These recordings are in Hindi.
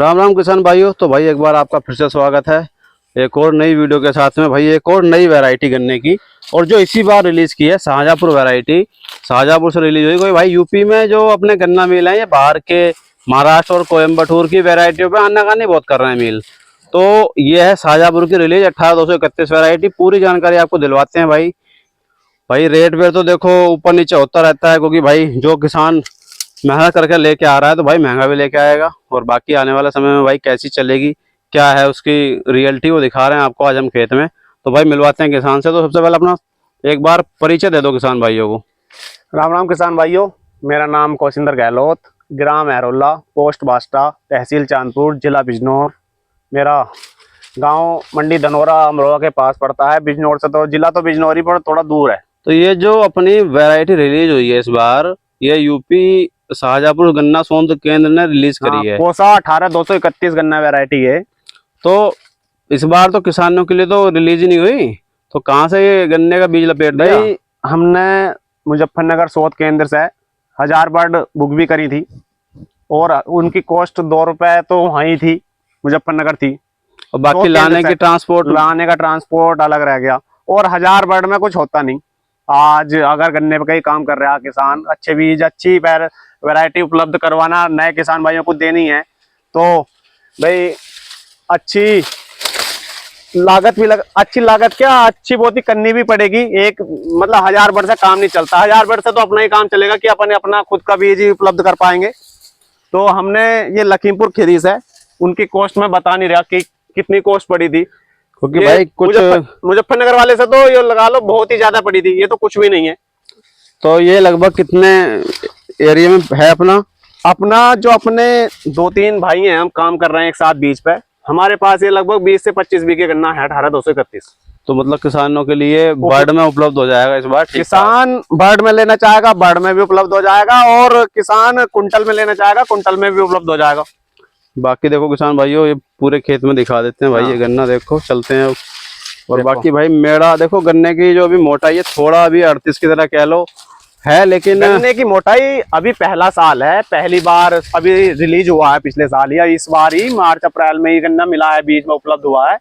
राम राम किसान भाइयों। तो भाई एक बार आपका फिर से स्वागत है एक और नई वीडियो के साथ में। भाई एक और नई वैरायटी गन्ने की, और जो इसी बार रिलीज की है शाहजहाँपुर वैरायटी। शाहजहाँपुर से रिलीज हुई। कोई भाई यूपी में जो अपने गन्ना मिल है, ये बाहर के महाराष्ट्र और कोयम्बटूर की वैरायटियों पे आनाकानी बहुत कर रहे हैं मिल। तो ये है शाहजहाँपुर की रिलीज 18-231 वैरायटी। पूरी जानकारी आपको दिलवाते हैं भाई। भाई रेट वेट तो देखो ऊपर नीचे होता रहता है, क्योंकि भाई जो किसान मेहनत करके लेके आ रहा है तो भाई महंगा भी लेके आएगा। और बाकी आने वाले समय में भाई कैसी चलेगी, क्या है उसकी रियलिटी, वो दिखा रहे हैं आपको आज हम खेत में। तो भाई मिलवाते हैं किसान से। तो सबसे पहले अपना एक बार परिचय दे दो किसान भाइयों को। राम राम किसान भाइयों, मेरा नाम कौशिंदर गहलोत, ग्राम एरोला, पोस्ट बास्टा, तहसील चांदपुर, जिला बिजनौर। मेरा गांव मंडी धनोरा अमरोहा के पास पड़ता है। बिजनौर से तो जिला तो बिजनौर ही पर थोड़ा दूर है। तो ये जो अपनी वैरायटी रिलीज हुई है इस बार, ये यूपी शाहजहाँपुर गन्ना शोध केंद्र ने रिलीज करी है। कोसा 18-231 गन्ना वैरायटी है। तो इस बार तो किसानों के लिए तो रिलीज ही नहीं हुई, तो कहाँ से ये गन्ने का बीज लपेट दिया? भाई हमने मुजफ्फरनगर शोध केंद्र से 1000 बर्ड बुक भी करी थी, और उनकी कॉस्ट 2 रुपए तो वहीं थी, मुजफ्फरनगर थी। और बाकी लाने का ट्रांसपोर्ट अलग रह गया। और 1000 बर्ड में कुछ होता नहीं। आज अगर गन्ने पे कहीं काम कर रहा है किसान, अच्छे बीज अच्छी वैरायटी उपलब्ध करवाना नए किसान भाइयों को देनी है, तो भाई अच्छी लागत भी अच्छी लागत क्या, अच्छी बहुत ही करनी भी पड़ेगी। एक मतलब 1000 बर्ड से काम नहीं चलता। 1000 बर्ड से तो अपना ही काम चलेगा कि अपन अपना खुद का बीज ही उपलब्ध कर पाएंगे। तो हमने ये लखीमपुर खरीद है, उनकी कॉस्ट में बता नहीं रहा कि कितनी कॉस्ट पड़ी थी, क्योंकि भाई कुछ मुजफ्फरनगर वाले से तो ये लगा लो बहुत ही ज्यादा पड़ी थी। ये तो कुछ भी नहीं है। तो ये लगभग कितने एरिया में है अपना जो अपने 2-3 भाई हैं, हम काम कर रहे हैं एक साथ बीज पे। हमारे पास ये लगभग 20 से 25 बीघे गन्ना है 18-231। तो मतलब किसानों के लिए बर्ड में उपलब्ध हो जाएगा इस बार। किसान बर्ड में लेना चाहेगा बर्ड में भी उपलब्ध हो जाएगा, और किसान कुंटल में लेना चाहेगा कुंटल में भी उपलब्ध हो जाएगा। बाकी देखो किसान भाइयों, ये पूरे खेत में दिखा देते हैं भाई। ये गन्ना देखो, चलते हैं। और बाकी भाई मेड़ा देखो, गन्ने की जो अभी मोटाई है थोड़ा अभी 38 की तरह कह लो है, लेकिन गन्ने की मोटाई अभी पहला साल है, पहली बार अभी रिलीज हुआ है पिछले साल या इस बार ही मार्च अप्रैल में ही गन्ना मिला है, बीज में उपलब्ध हुआ है।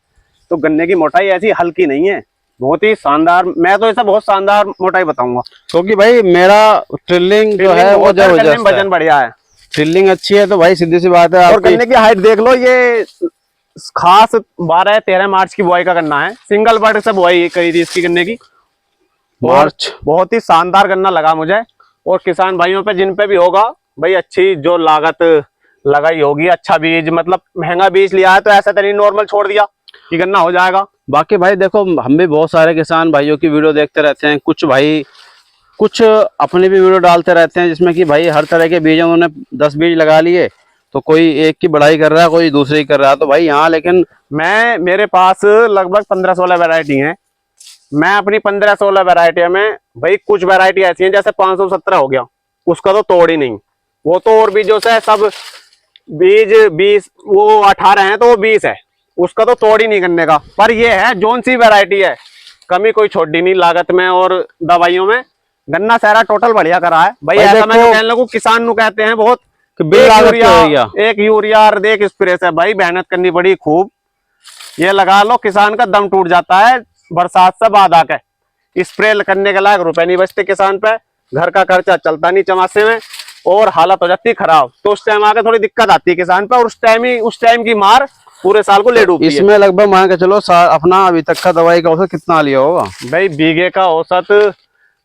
तो गन्ने की मोटाई ऐसी हल्की नहीं है, बहुत ही शानदार। मैं तो ऐसा बहुत शानदार मोटाई बताऊंगा, क्योंकि भाई मेरा ट्रिलिंग जो है वो जबरदस्त, वजन बढ़िया है, ट्रिलिंग अच्छी है। तो भाई सीधी सी बात है। और गन्ने की हाइट देख लो, ये खास 12-13 मार्च की बुआई का गन्ना है। सिंगल बर्ड से बुआई करी थी इसकी गन्ने की मार्च। बहुत ही शानदार गन्ना लगा मुझे। और किसान भाइयों पे जिन पे भी होगा भाई, अच्छी जो लागत लगाई होगी, अच्छा बीज, मतलब महंगा बीज लिया है तो ऐसा तो नहीं नॉर्मल छोड़ दिया कि गन्ना हो जाएगा। बाकी भाई देखो, हम भी बहुत सारे किसान भाइयों की वीडियो देखते रहते हैं। कुछ भाई कुछ अपनी भी वीडियो डालते रहते हैं, जिसमें कि भाई हर तरह के बीज उन्होंने 10 बीज लगा लिए। तो कोई एक की बढ़ाई कर रहा है, कोई दूसरी कर रहा है। तो भाई यहाँ लेकिन मेरे पास लगभग 15-16 वैरायटी हैं। मैं अपनी 15-16 वैरायटी में भाई कुछ वैरायटी ऐसी हैं जैसे 517 हो गया, उसका तो तोड़ ही नहीं। वो तो और बीजों से सब बीज 20, वो 18 है तो वो 20 है, उसका तो तोड़ ही नहीं करने का। पर ये है जोन सी वैरायटी है, कमी कोई छोड़ी नहीं लागत में और दवाइयों में। गन्ना सारा टोटल बढ़िया करा है भाई। ऐसा मैं कहने लगूं, किसान नु कहते हैं बहुत एक यूरिया और एक स्प्रे से भाई मेहनत करनी पड़ी खूब। ये लगा लो किसान का दम टूट जाता है बरसात से बाद आके। स्प्रे करने के लायक रुपए नहीं बचते किसान पे, घर का खर्चा चलता नहीं चमासे में, और हालत हो जाती है खराब। तो उस टाइम आके थोड़ी दिक्कत आती है किसान पे, और उस टाइम की मार पूरे साल को ले डूबती है। इसमें लगभग मान के चलो अपना अभी तक का दवाई का औसत कितना लिया होगा भाई? बीघे का औसत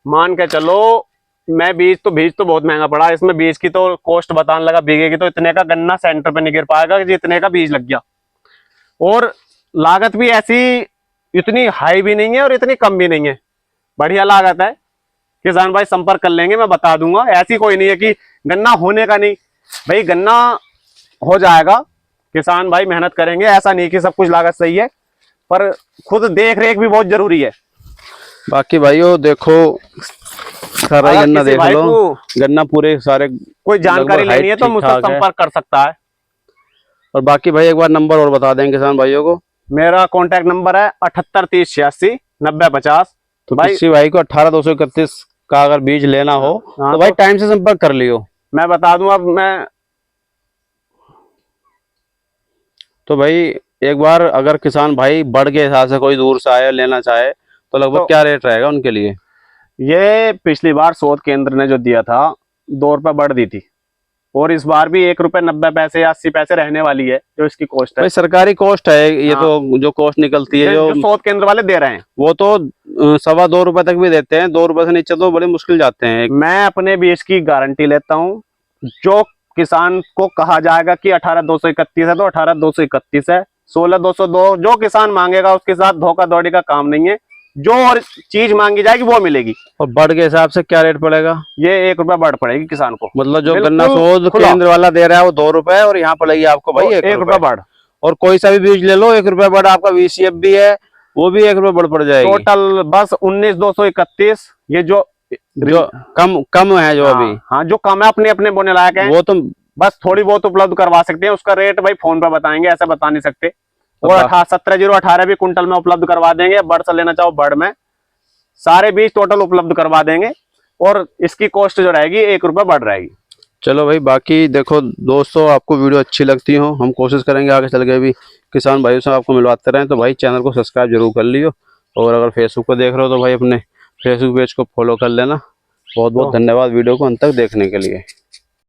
मान के चलो, मैं बीज तो बहुत महंगा पड़ा इसमें। बीज की तो कॉस्ट बताने लगा, बीघे की तो इतने का गन्ना सेंटर पे नहीं गिर पाएगा कि इतने का बीज लग गया। और लागत भी ऐसी इतनी हाई भी नहीं है और इतनी कम भी नहीं है, बढ़िया लागत है। किसान भाई संपर्क कर लेंगे, मैं बता दूंगा। ऐसी कोई नहीं है कि गन्ना होने का नहीं, भाई गन्ना हो जाएगा। किसान भाई मेहनत करेंगे, ऐसा नहीं कि सब कुछ लागत सही है, पर खुद देख रेख भी बहुत जरूरी है। बाकी भाइयों देखो, सारा गन्ना देख लो, गन्ना पूरे सारे कोई जानकारी लेनी है तो मुझसे संपर्क कर सकता है। और बाकी भाई एक बार नंबर और बता दें किसान भाइयों को। मेरा कॉन्टैक्ट नंबर है 7830869050। तो भाई किसी भाई को 18-231 का अगर बीज लेना हो तो भाई टाइम से संपर्क कर लियो। मैं बता दूं, अब मैं तो भाई एक बार अगर किसान भाई बढ़ के हिसाब से कोई दूर से आए लेना चाहे तो लगभग तो क्या रेट रहेगा उनके लिए? ये पिछली बार शोध केंद्र ने जो दिया था 2 रुपए बढ़ दी थी, और इस बार भी 1 रुपए 90 पैसे या 80 पैसे रहने वाली है जो इसकी कॉस्ट है। भाई सरकारी कॉस्ट है ये हाँ। तो, जो कॉस्ट निकलती है जो शोध केंद्र वाले दे रहे हैं, वो तो 2.25 रुपए तक भी देते हैं। 2 रुपए से नीचे तो बड़े मुश्किल जाते हैं। मैं अपने बीज की गारंटी लेता हूँ। जो किसान को कहा जाएगा कि 18,231 है तो 18,231 है, 16,202 जो किसान मांगेगा उसके साथ धोखाधड़ी का काम नहीं है। जो और चीज मांगी जाएगी वो मिलेगी। और बढ़ के हिसाब से क्या रेट पड़ेगा? ये 1 रुपया बढ़ पड़ेगी किसान को। मतलब जो बिल्कुल गन्ना शोध खुला। केंद्र वाला दे रहा है वो 2 रुपए, और यहाँ पड़ेगी आपको भाई 1 रुपया बढ़। और कोई सा भी बीज ले लो 1 रुपया बढ़। आपका VCF भी है वो भी 1 रुपया बढ़ पड़ जाएगी। टोटल बस 19,231। ये जो कम है जो अभी। हाँ, जो कम है अपने अपने बोने लायक है वो तो बस थोड़ी बहुत उपलब्ध करवा सकते हैं। उसका रेट भाई फोन पे बताएंगे, ऐसे बता नहीं सकते। और 17,018 भी कुंटल में उपलब्ध करवा देंगे। बड़ से लेना चाहो बड़ में, सारे बीज टोटल उपलब्ध करवा देंगे। और इसकी कॉस्ट जो रहेगी 1 रुपया बढ़ रहेगी। चलो भाई, बाकी देखो दोस्तों, आपको वीडियो अच्छी लगती हो, हम कोशिश करेंगे आगे चल के भी किसान भाइयों से आपको मिलवाते रहें। तो भाई चैनल को सब्सक्राइब जरूर कर लियो, और अगर फेसबुक पर देख रहे हो तो भाई अपने फेसबुक पेज को फॉलो कर लेना। बहुत बहुत धन्यवाद वीडियो को अंत तक देखने के लिए।